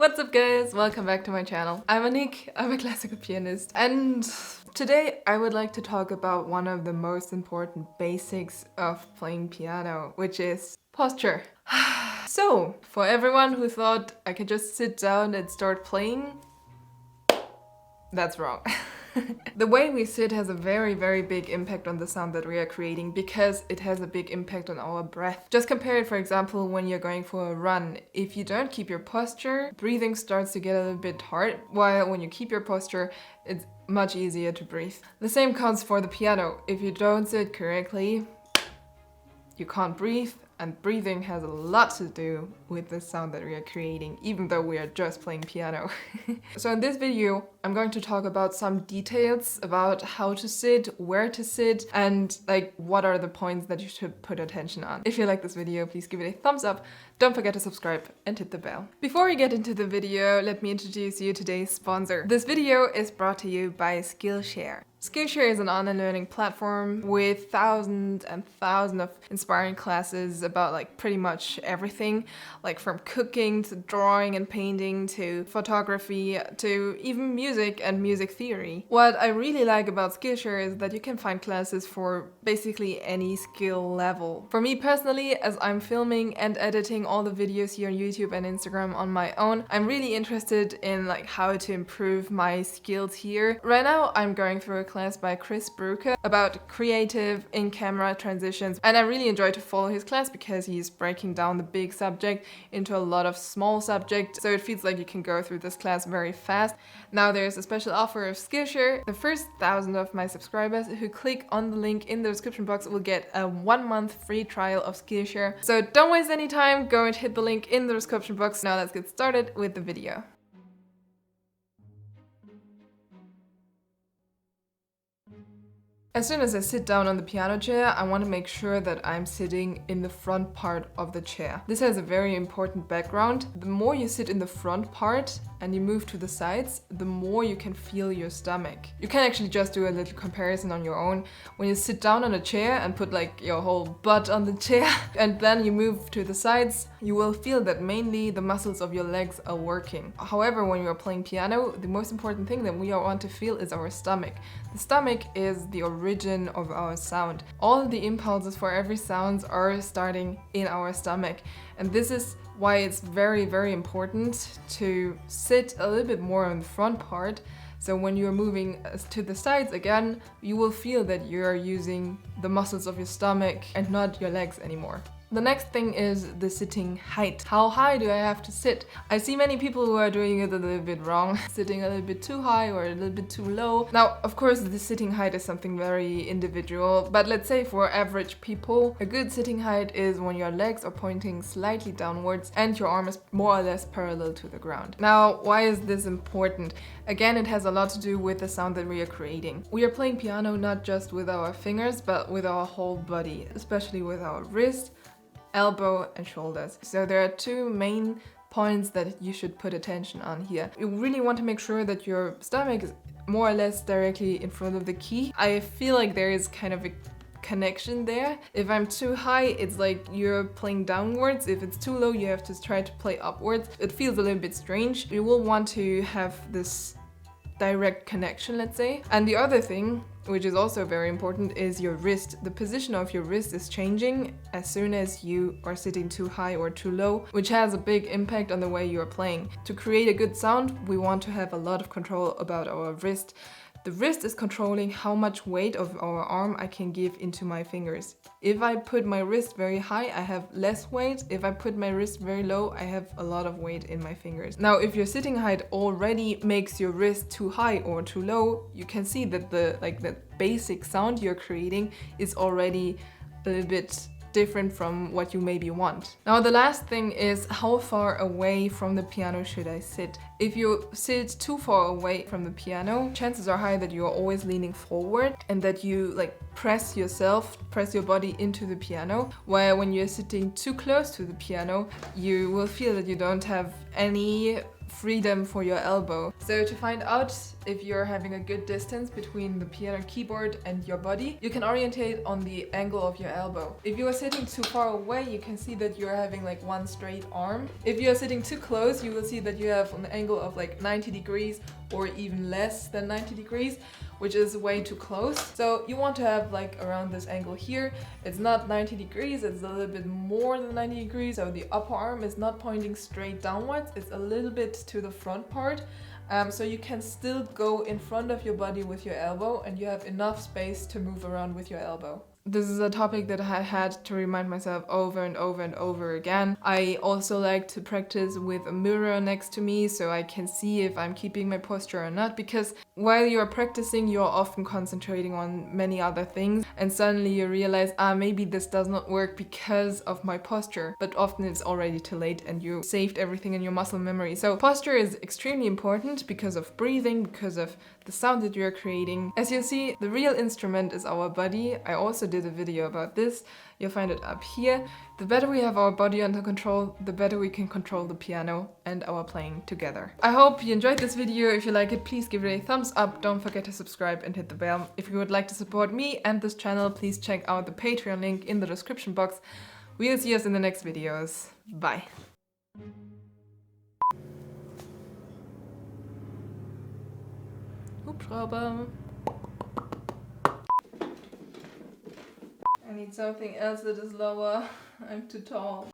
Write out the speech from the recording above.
What's up guys, welcome back to my channel. I'm Anik, I'm a classical pianist, and today I would like to talk about one of the most important basics of playing piano, which is posture. So, for everyone who thought I could just sit down and start playing, that's wrong. The way we sit has a very big impact on the sound that we are creating because it has a big impact on our breath. Just compare it, for example, when you're going for a run. If you don't keep your posture, breathing starts to get a little bit hard, while when you keep your posture, it's much easier to breathe. The same counts for the piano. If you don't sit correctly, you can't breathe, and breathing has a lot to do with the sound that we are creating, even though we are just playing piano. So in this video, I'm going to talk about some details about how to sit, where to sit, and what are the points that you should put attention on. If you like this video, please give it a thumbs up. Don't forget to subscribe and hit the bell. Before we get into the video, let me introduce you to today's sponsor. This video is brought to you by Skillshare. Skillshare is an online learning platform with thousands and thousands of inspiring classes about pretty much everything, from cooking to drawing and painting to photography to even music and music theory. What I really like about Skillshare is that you can find classes for basically any skill level. For me personally, as I'm filming and editing all the videos here on YouTube and Instagram on my own, I'm really interested in how to improve my skills here. Right now I'm going through a class by Chris Bruker about creative in-camera transitions, and I really enjoy to follow his class because he's breaking down the big subject into a lot of small subjects, so it feels like you can go through this class very fast. Now there's a special offer of Skillshare. The first 1,000 of my subscribers who click on the link in the description box will get a 1-month free trial of Skillshare. So don't waste any time, go and hit the link in the description box. Now let's get started with the video. As soon as I sit down on the piano chair, I want to make sure that I'm sitting in the front part of the chair. This has a very important background. The more you sit in the front part and you move to the sides, the more you can feel your stomach. You can actually just do a little comparison on your own. When you sit down on a chair and put your whole butt on the chair and then you move to the sides, you will feel that mainly the muscles of your legs are working. However, when you are playing piano, the most important thing that we want to feel is our stomach. The stomach is the origin of our sound. All the impulses for every sound are starting in our stomach. And this is why it's very important to sit a little bit more on the front part. So when you're moving to the sides again, you will feel that you're using the muscles of your stomach and not your legs anymore. The next thing is the sitting height. How high do I have to sit? I see many people who are doing it a little bit wrong, sitting a little bit too high or a little bit too low. Now, of course, the sitting height is something very individual, but let's say for average people, a good sitting height is when your legs are pointing slightly downwards and your arm is more or less parallel to the ground. Now, why is this important? Again, it has a lot to do with the sound that we are creating. We are playing piano not just with our fingers, but with our whole body, especially with our wrist, elbow and shoulders. So there are two main points that you should put attention on here. You really want to make sure that your stomach is more or less directly in front of the key. I feel like there is kind of a connection there. If I'm too high, it's like you're playing downwards. If it's too low, you have to try to play upwards. It feels a little bit strange. You will want to have this direct connection, let's say. And the other thing, which is also very important, is your wrist. The position of your wrist is changing as soon as you are sitting too high or too low, which has a big impact on the way you are playing. To create a good sound, we want to have a lot of control about our wrist. The wrist is controlling how much weight of our arm I can give into my fingers. If I put my wrist very high, I have less weight. If I put my wrist very low, I have a lot of weight in my fingers. Now, if your sitting height already makes your wrist too high or too low, you can see that the basic sound you're creating is already a little bit different from what you maybe want. Now the last thing is, how far away from the piano should I sit? If you sit too far away from the piano, chances are high that you are always leaning forward and that you press your body into the piano, where when you're sitting too close to the piano, you will feel that you don't have any freedom for your elbow. So to find out if you're having a good distance between the piano keyboard and your body, you can orientate on the angle of your elbow. If you are sitting too far away, you can see that you're having like one straight arm. If you are sitting too close, you will see that you have an angle of like 90 degrees or even less than 90 degrees, which is way too close. So you want to have like around this angle here. It's not 90 degrees, it's a little bit more than 90 degrees. So the upper arm is not pointing straight downwards, it's a little bit to the front part. So you can still go in front of your body with your elbow and you have enough space to move around with your elbow. This is a topic that I had to remind myself over and over and over again. I also like to practice with a mirror next to me so I can see if I'm keeping my posture or not, because while you're practicing, you're often concentrating on many other things and suddenly you realize, maybe this does not work because of my posture, but often it's already too late and you saved everything in your muscle memory. So posture is extremely important because of breathing, because of the sound that you're creating. As you see, the real instrument is our body. I also did a video about this. You'll find it up here. The better we have our body under control, the better we can control the piano and our playing together. I hope you enjoyed this video. If you like it, please give it a thumbs up. Don't forget to subscribe and hit the bell. If you would like to support me and this channel, please check out the Patreon link in the description box. We'll see us in the next videos. Bye. Hubschrauber. I need something else that is lower. I'm too tall.